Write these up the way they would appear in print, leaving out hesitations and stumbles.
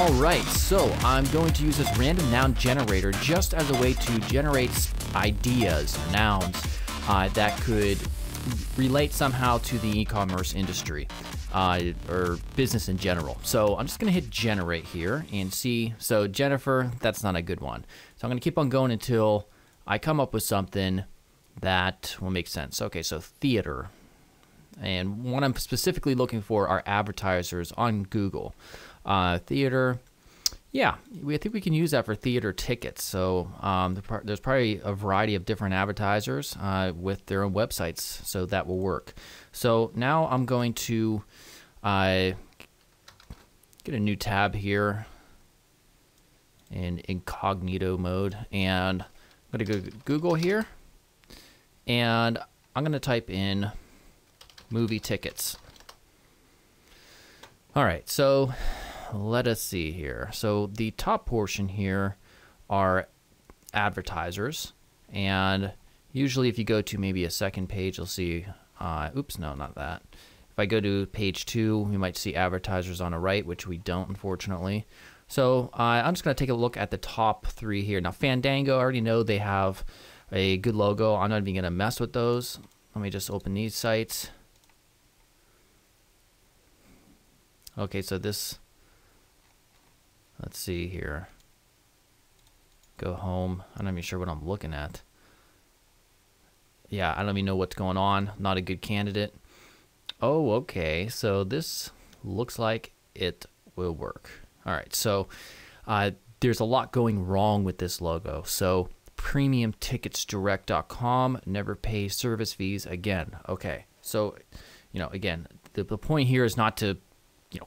Alright, so I'm going to use this random noun generator just as a way to generate ideas, nouns, that could relate somehow to the e-commerce industry or business in general. So I'm just going to hit generate here and see. So Jennifer, that's not a good one. So I'm going to keep on going until I come up with something that will make sense. Okay, so theater. And what I'm specifically looking for are advertisers on Google. Theater, yeah, I think we can use that for theater tickets. So there's probably a variety of different advertisers with their own websites, so that will work. So now I'm going to get a new tab here in incognito mode, and I'm going to go to Google here, and I'm going to type in movie tickets. All right, so let us see here. So the top portion here are advertisers, and usually if you go to maybe a second page, you'll see, oops, no, not that. If I go to page 2, you might see advertisers on the right, which we don't, unfortunately. So I'm just going to take a look at the top 3 here. Now, Fandango, I already know they have a good logo. I'm not even going to mess with those. Let me just open these sites. Okay, so this, let's see here. Go home. I'm not even sure what I'm looking at. Yeah, I don't even know what's going on. Not a good candidate. Oh, okay. So this looks like it will work. All right, so there's a lot going wrong with this logo. So PremiumTicketsDirect.com, never pay service fees again. Okay, so, you know, again, the point here is not to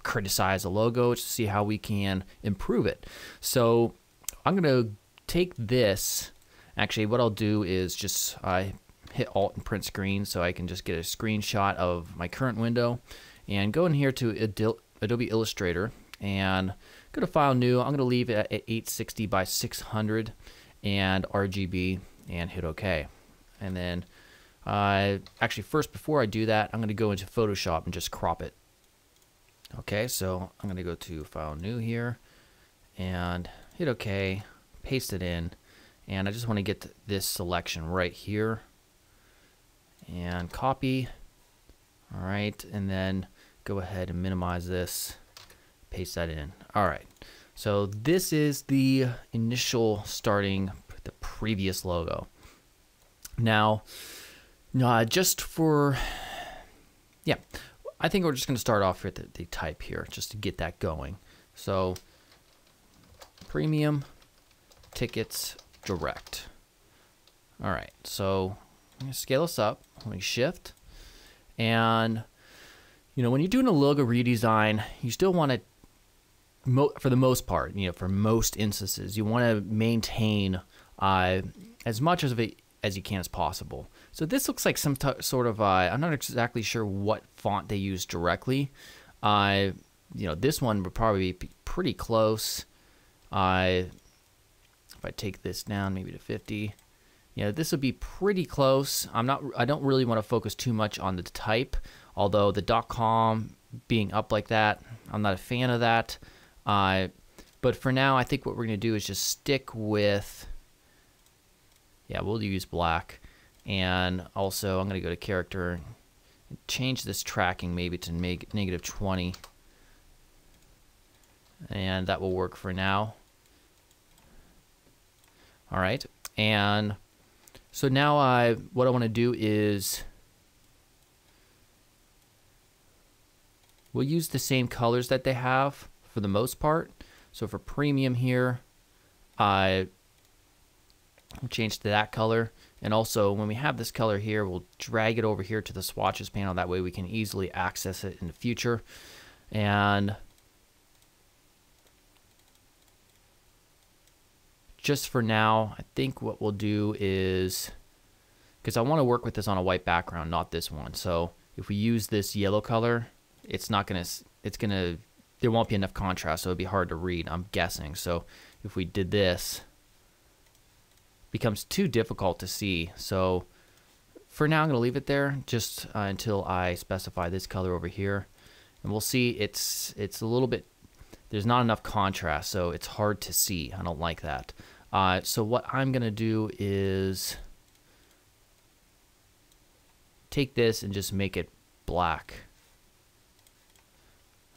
criticize a logo, to see how we can improve it. So I'm going to take this. Actually, what I'll do is just hit Alt and print screen so I can just get a screenshot of my current window and go in here to Adobe Illustrator and go to File New. I'm going to leave it at 860 by 600 and RGB and hit OK. And then actually first, before I do that, I'm going to go into Photoshop and just crop it. Okay, so I'm going to go to File New here and hit OK, paste it in, and I just want to get this selection right here and copy. All right, and then go ahead and minimize this, paste that in. All right, so this is the initial starting, the previous logo. Now, just for, yeah, I think we're just going to start off with the type here, just to get that going. So, Premium Tickets Direct. All right, so I'm going to scale this up. Let me shift. And, when you're doing a logo redesign, you still want to, for the most part, for most instances, you want to maintain as much of it as you can as possible. So this looks like some sort of, I'm not exactly sure what font they use directly. This one would probably be pretty close. If I take this down maybe to 50, this would be pretty close. I don't really want to focus too much on the type, although the .com being up like that, I'm not a fan of that. But for now, I think what we're going to do is just stick with, yeah, we'll use black. And also, I'm going to go to character and change this tracking maybe to negative 20. And that will work for now. All right. And so now what I want to do is we'll use the same colors that they have for the most part. So for premium here, we'll change to that color. And also, when we have this color here, we'll drag it over here to the swatches panel. That way we can easily access it in the future. And just for now, I think what we'll do is, because I want to work with this on a white background, not this one. So if we use this yellow color, there won't be enough contrast, so it'd be hard to read, I'm guessing. So if we did this, becomes too difficult to see. So for now, I'm going to leave it there just until I specify this color over here. And we'll see it's a little bit there's not enough contrast, so it's hard to see. I don't like that. So what I'm gonna do is take this and just make it black.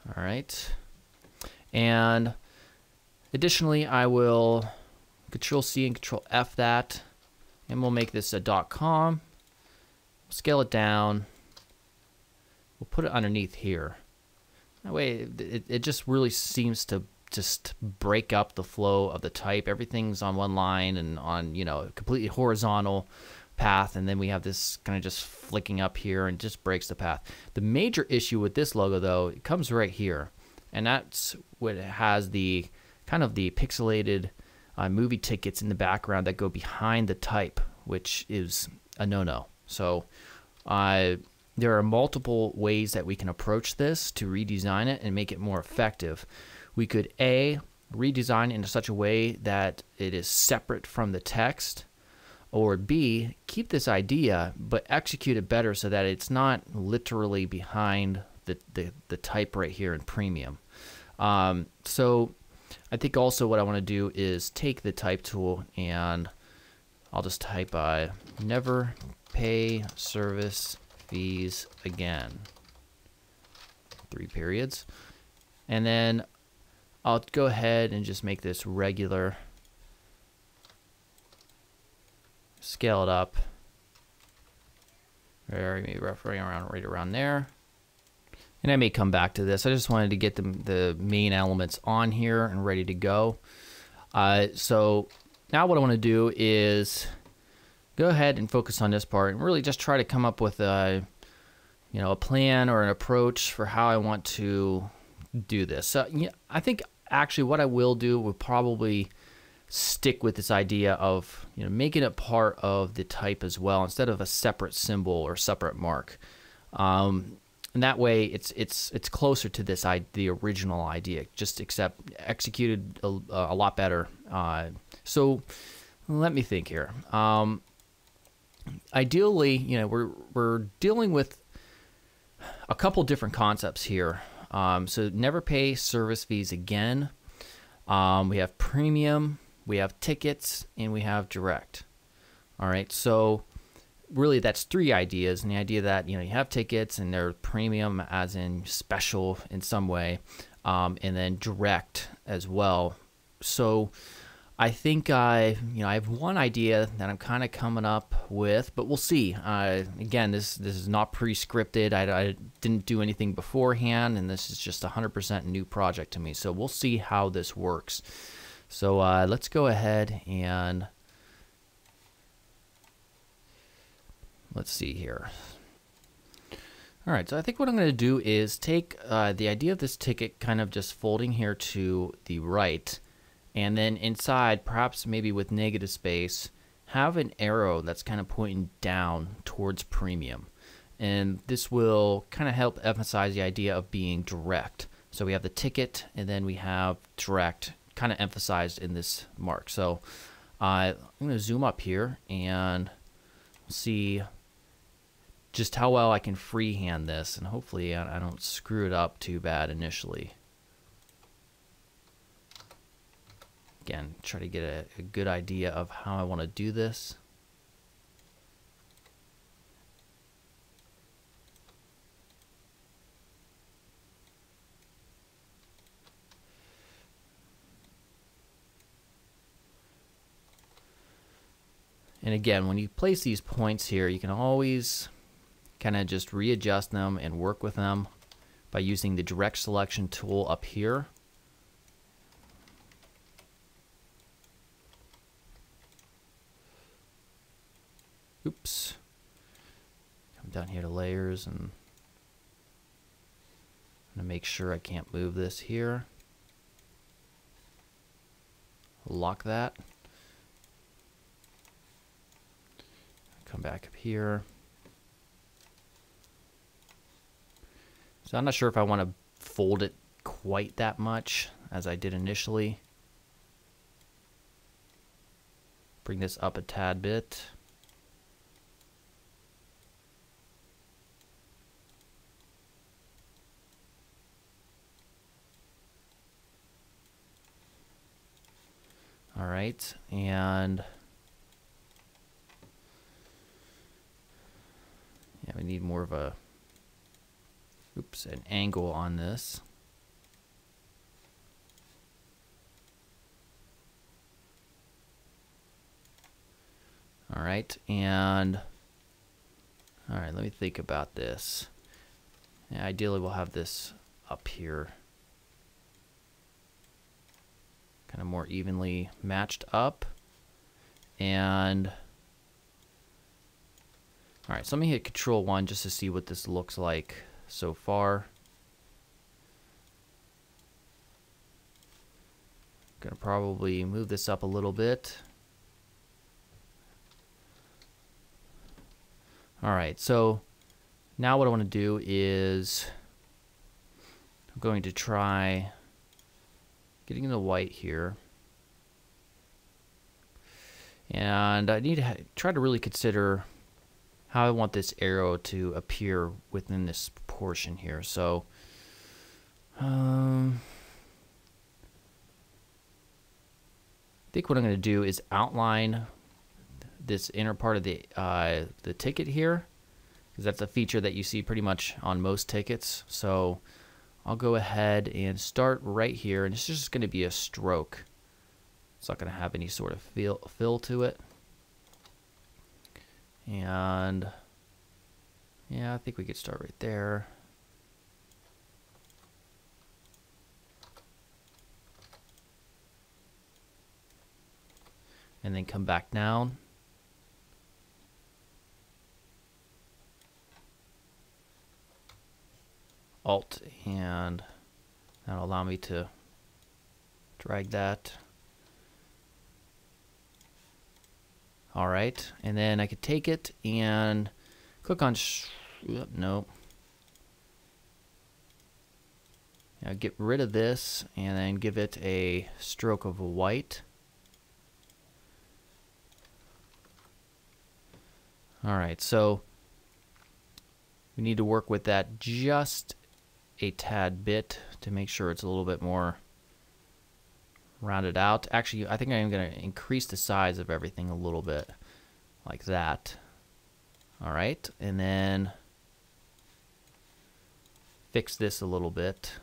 All right. And additionally, I will Control C and Control F that, and we'll make this a .com. Scale it down. We'll put it underneath here. That way, it just really seems to just break up the flow of the type. Everything's on one line and on, you know, a completely horizontal path, and then we have this kind of just flicking up here and just breaks the path. The major issue with this logo, though, it comes right here, and that's what it has the kind of the pixelated movie tickets in the background that go behind the type, which is a no-no. So there are multiple ways that we can approach this to redesign it and make it more effective. We could A, redesign it in such a way that it is separate from the text, or B, keep this idea but execute it better so that it's not literally behind the type right here in Premium. So I think also what I want to do is take the type tool, and I'll just type never pay service fees again, 3 periods, and then I'll go ahead and just make this regular, scale it up, maybe roughly right around there. And I may come back to this. I just wanted to get the main elements on here and ready to go. So now what I want to do is go ahead and focus on this part and really just try to come up with a plan or an approach for how I want to do this. So yeah, I think actually what I will do will probably stick with this idea of making it part of the type as well, instead of a separate symbol or separate mark. And that way, it's closer to this the original idea, just executed a lot better. So let me think here. Ideally, we're dealing with a couple different concepts here. So never pay service fees again. We have premium, we have tickets, and we have direct. All right, so really that's 3 ideas, and the idea that you have tickets and they're premium as in special in some way, and then direct as well. So I think I have one idea that I'm kind of coming up with, but we'll see. Again, this is not pre-scripted. I didn't do anything beforehand, and this is just 100% new project to me. So we'll see how this works. So let's go ahead and let's see here. All right, so I think what I'm going to do is take the idea of this ticket kind of just folding here to the right, and then inside, perhaps maybe with negative space, have an arrow that's kind of pointing down towards premium. And this will kind of help emphasize the idea of being direct. So we have the ticket, and then we have direct kind of emphasized in this mark. So I'm going to zoom up here and see just how well I can freehand this, and hopefully I don't screw it up too bad initially. Again, try to get a good idea of how I want to do this. And again, when you place these points here, you can always kind of just readjust them and work with them by using the direct selection tool up here. Oops. Come down here to layers, and I'm going to make sure I can't move this here. Lock that. Come back up here. So I'm not sure if I want to fold it quite that much as I did initially. Bring this up a tad bit. right, and yeah, we need more of a, an angle on this. All right, and all right, let me think about this. Yeah, ideally, we'll have this up here, kind of more evenly matched up. And all right, so let me hit Control-1 just to see what this looks like so far. Gonna probably move this up a little bit. All right, so now what I want to do is I'm going to try getting the white here. And I need to try to really consider how I want this arrow to appear within this portion here. So I think what I'm going to do is outline this inner part of the ticket here, because that's a feature that you see pretty much on most tickets. So I'll go ahead and start right here, and it's just going to be a stroke. It's not going to have any sort of fill to it. And yeah, I think we could start right there. And then come back down. Alt, and that'll allow me to drag that. All right, and then I could take it and click on no. Now get rid of this and then give it a stroke of white. All right, so we need to work with that just a tad bit to make sure it's a little bit more rounded out. Actually, I think I'm going to increase the size of everything a little bit, like that. All right, and then fix this a little bit.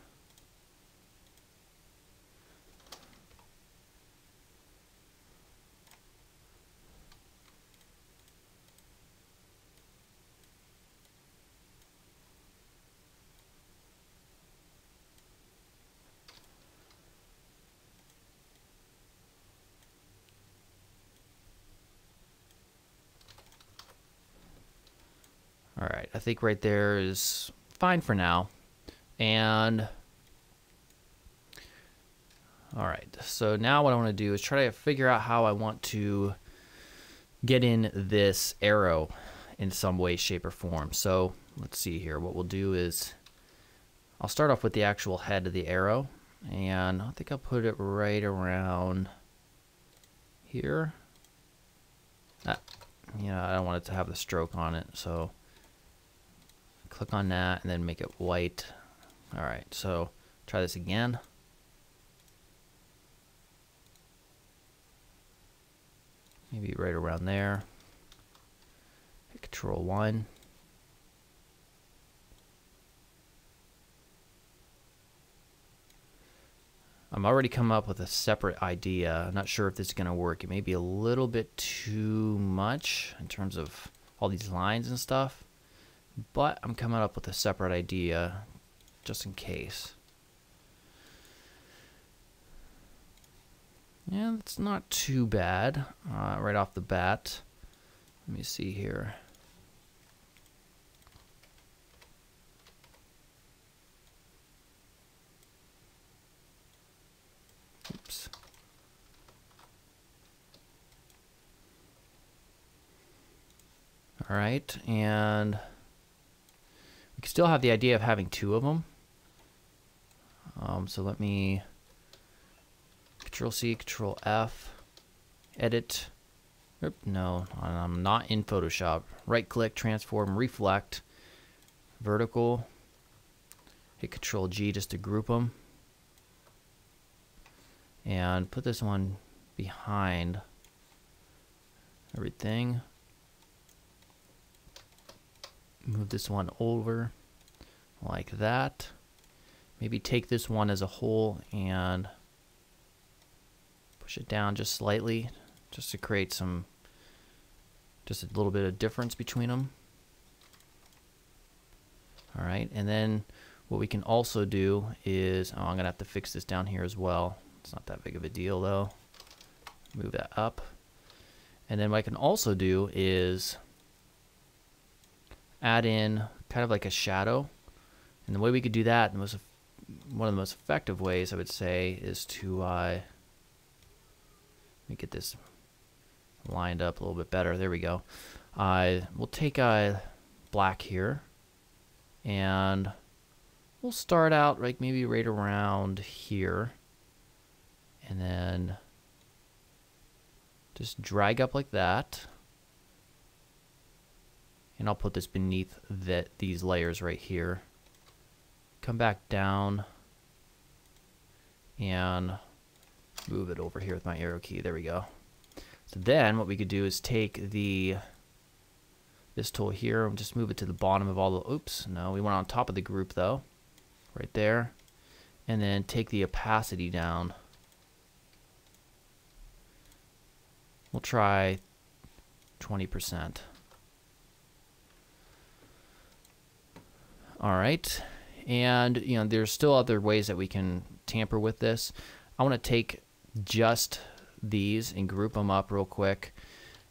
All right, I think right there is fine for now. And all right, so now what I want to do is try to figure out how I want to get in this arrow in some way, shape, or form. So let's see here. What we'll do is I'll start off with the actual head of the arrow, and I think I'll put it right around here. You know, I don't want it to have the stroke on it, so click on that and then make it white. All right, so try this again. Maybe right around there. Hit Control-1. I'm already come up with a separate idea. I'm not sure if this is going to work. It may be a little bit too much in terms of all these lines and stuff, but I'm coming up with a separate idea just in case. Yeah, that's not too bad right off the bat. Let me see here. Oops. All right, and we can still have the idea of having two of them. So let me Control-C, Control-F, edit. Oop, no, I'm not in Photoshop. Right-click, transform, reflect, vertical. Hit Control-G just to group them. And put this one behind everything. Move this one over like that. Maybe take this one as a whole and push it down just slightly, just to create some, just a little bit of difference between them. All right, and then what we can also do is, oh, I'm gonna have to fix this down here as well. It's not that big of a deal though. Move that up. And then what I can also do is add in kind of like a shadow. And the way we could do that, one of the most effective ways I would say, is to let me get this lined up a little bit better. There we go. We'll take black here, and we'll start out like maybe right around here, and then just drag up like that. And I'll put this beneath these layers right here. Come back down and move it over here with my arrow key. There we go. So then what we could do is take this tool here and just move it to the bottom of all the, oops, no, we went on top of the group though, right there. And then take the opacity down. We'll try 20%. All right, and there's still other ways that we can tamper with this. I want to take just these and group them up real quick,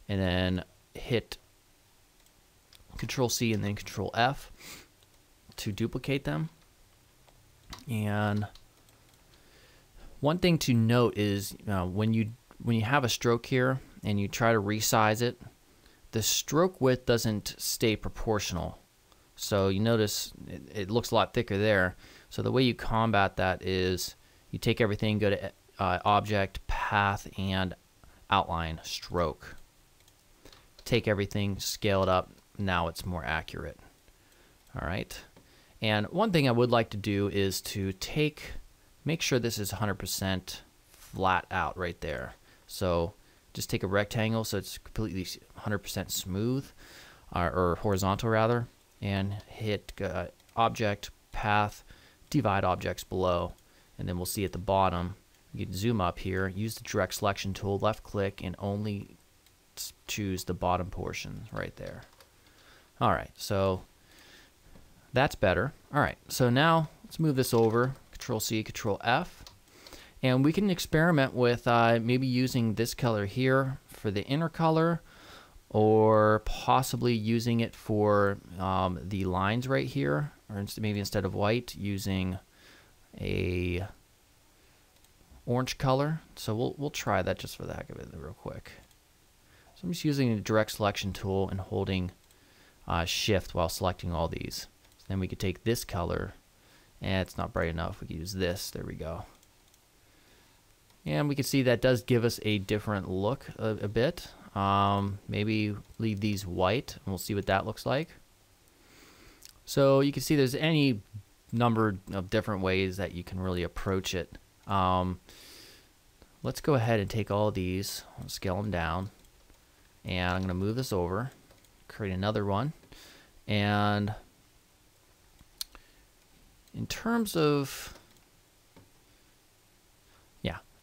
and then hit Control C and then Control F to duplicate them. And one thing to note is when you have a stroke here and you try to resize it, the stroke width doesn't stay proportional. So you notice it looks a lot thicker there. So the way you combat that is you take everything, go to Object, Path, and Outline, Stroke. Take everything, scale it up. Now it's more accurate. All right. And one thing I would like to do is to make sure this is 100% flat out right there. So just take a rectangle so it's completely 100% smooth, or horizontal rather. And hit Object, Path, Divide Objects below, and then we'll see at the bottom, you can zoom up here, use the Direct Selection tool, left click, and only choose the bottom portion right there. All right, so that's better. All right, so now let's move this over, Control C, Control F, and we can experiment with maybe using this color here for the inner color, or possibly using it for the lines right here, or maybe instead of white, using a orange color. So we'll try that just for the heck of it real quick. So I'm just using the Direct Selection tool and holding Shift while selecting all these. So then we could take this color, and it's not bright enough. We could use this. There we go. And we can see that does give us a different look a bit. Maybe leave these white, and we'll see what that looks like. So you can see there's any number of different ways that you can really approach it. Let's go ahead and take all of these, scale them down, and I'm going to move this over, create another one. And in terms of,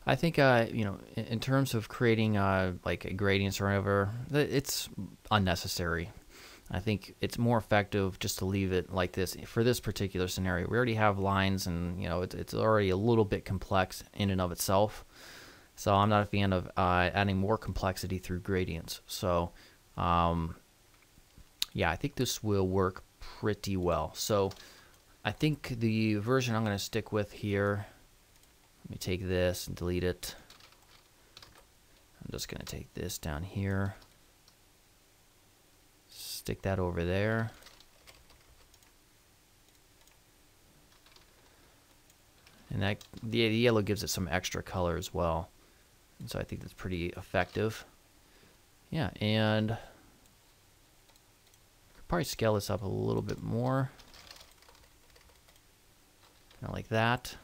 I think in terms of creating like gradients or whatever, it's unnecessary. I think it's more effective just to leave it like this for this particular scenario. We already have lines, and it's already a little bit complex in and of itself. So I'm not a fan of adding more complexity through gradients. So yeah, I think this will work pretty well. So I think the version I'm going to stick with here. Let me take this and delete it. I'm just going to take this down here, stick that over there. And that the yellow gives it some extra color as well. And so I think that's pretty effective. Yeah, and could probably scale this up a little bit more. Kind of like that.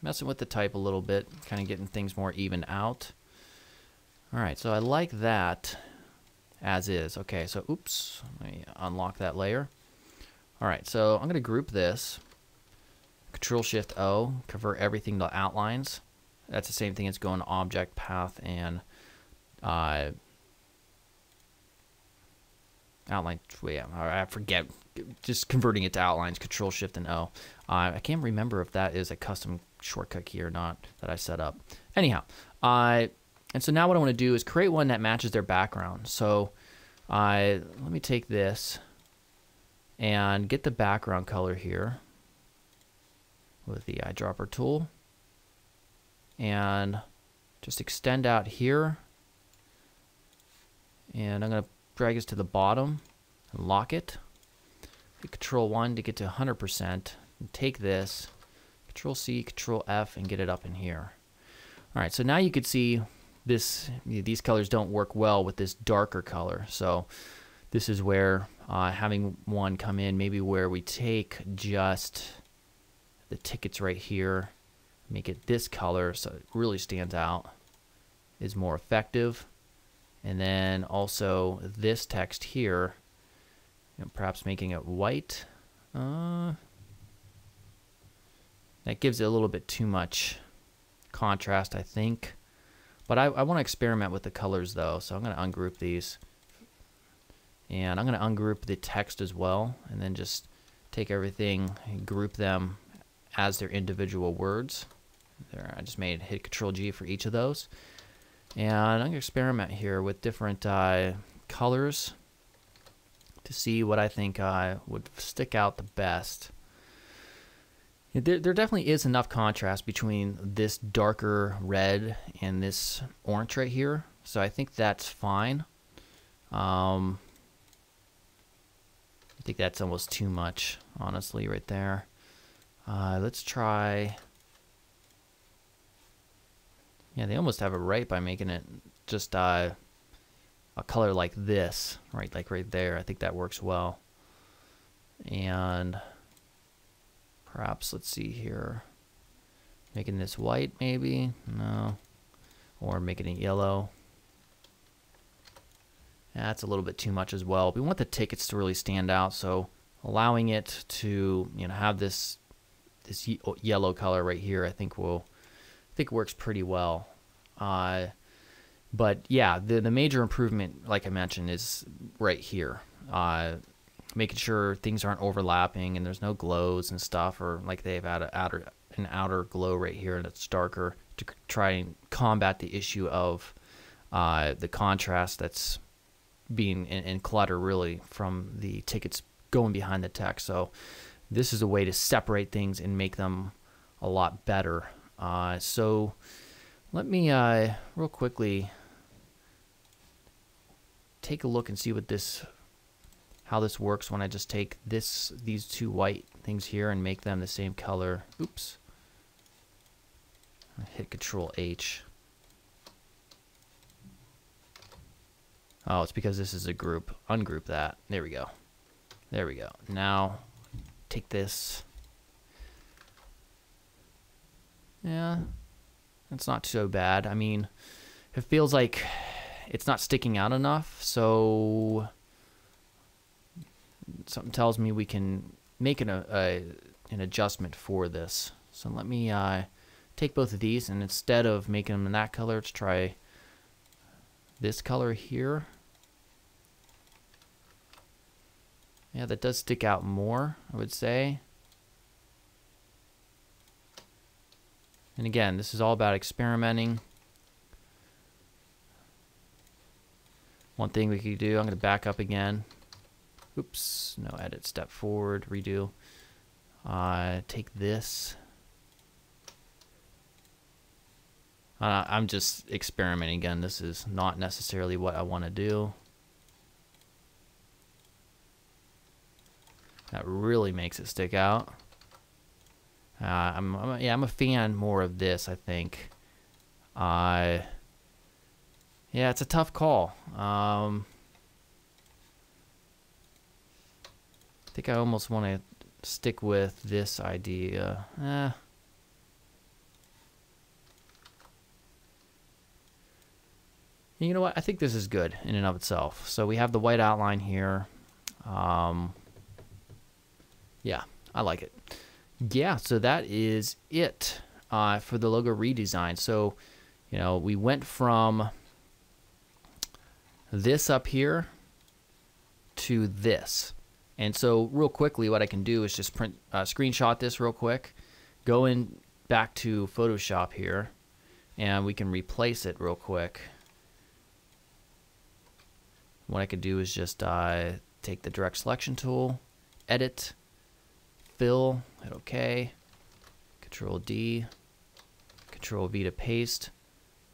messing with the type a little bit, kind of getting things more even out. All right, so I like that as is. Okay, so oops, let me unlock that layer. All right, so I'm going to group this. Control-Shift-O, convert everything to outlines. That's the same thing as going to object, path, and outline. Yeah, I forget. Just converting it to outlines. Control-Shift and O. I can't remember if that is a custom shortcut key or not that I set up. Anyhow, and so now what I want to do is create one that matches their background. So let me take this and get the background color here with the eyedropper tool, and just extend out here, and I'm going to drag this to the bottom and lock it. Hit Control-1 to get to 100%, and take this, Control-C, Control-F, and get it up in here. All right, so now you can see these colors don't work well with this darker color. So this is where having one come in, maybe where we take just the tickets right here, make it this color so it really stands out, is more effective. And then also this text here, perhaps making it white. That gives it a little bit too much contrast, I think. But I want to experiment with the colors though, so I'm going to ungroup these. And I'm going to ungroup the text as well, and then just take everything and group them as their individual words. There, I just hit Control-G for each of those. And I'm going to experiment here with different colors to see what I think would stick out the best. There definitely is enough contrast between this darker red and this orange right here, so I think that's fine. I think that's almost too much, honestly, right there. Let's try. Yeah, they almost have it right by making it just a color like this, right, like right there. I think that works well. And perhaps, let's see here, making this white maybe, no, or making it yellow. That's a little bit too much as well. We want the tickets to really stand out, so allowing it to have this yellow color right here, I think works pretty well. But yeah, the major improvement, like I mentioned, is right here. Making sure things aren't overlapping and there's no glows and stuff, or like they've had an outer glow right here and it's darker, to try and combat the issue of the contrast that's being in clutter really from the tickets going behind the text. So this is a way to separate things and make them a lot better. So let me real quickly take a look and see how this works when I just take these two white things here and make them the same color. Oops. I hit Control-H. Oh, it's because this is a group. Ungroup that. There we go. There we go. Now take this. Yeah, it's not so bad. I mean, it feels like it's not sticking out enough, so something tells me we can make an adjustment for this. So let me take both of these, and instead of making them in that color, let's try this color here. Yeah, that does stick out more, I would say. And again, this is all about experimenting. One thing we could do, I'm going to back up again. Oops, no, edit, step forward, redo. Take this. I'm just experimenting again. This is not necessarily what I want to do. That really makes it stick out. I'm a fan more of this, I think. Yeah, it's a tough call. I think I almost want to stick with this idea. And you know what? I think this is good in and of itself. So we have the white outline here. Yeah, I like it. Yeah, so that is it for the logo redesign. So, you know, we went from this up here to this. And so real quickly, what I can do is just print, screenshot this real quick, go in back to Photoshop here, and we can replace it real quick. What I could do is just take the direct selection tool, edit, fill, hit OK, Control D, Control V to paste.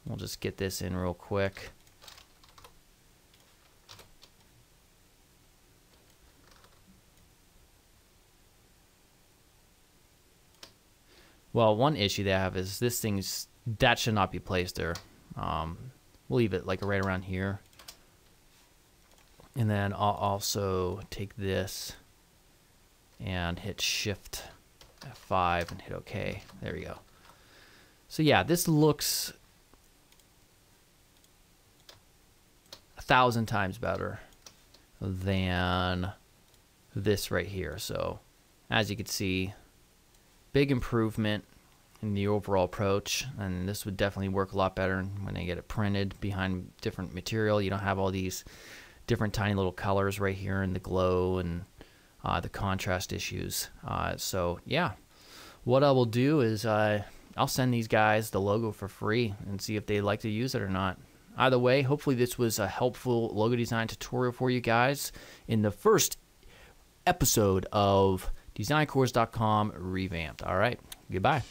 We'll just get this in real quick. Well, one issue they have is this that should not be placed there. We'll leave it like right around here. And then I'll also take this and hit Shift F5 and hit OK. There we go. So yeah, this looks 1,000 times better than this right here. So as you can see, big improvement in the overall approach, and this would definitely work a lot better when I get it printed behind different material. You don't have all these different tiny little colors right here in the glow and the contrast issues. So yeah, what I will do is I'll send these guys the logo for free and see if they'd like to use it or not. Either way, hopefully this was a helpful logo design tutorial for you guys in the first episode of DesignCourse.com revamped. All right, goodbye.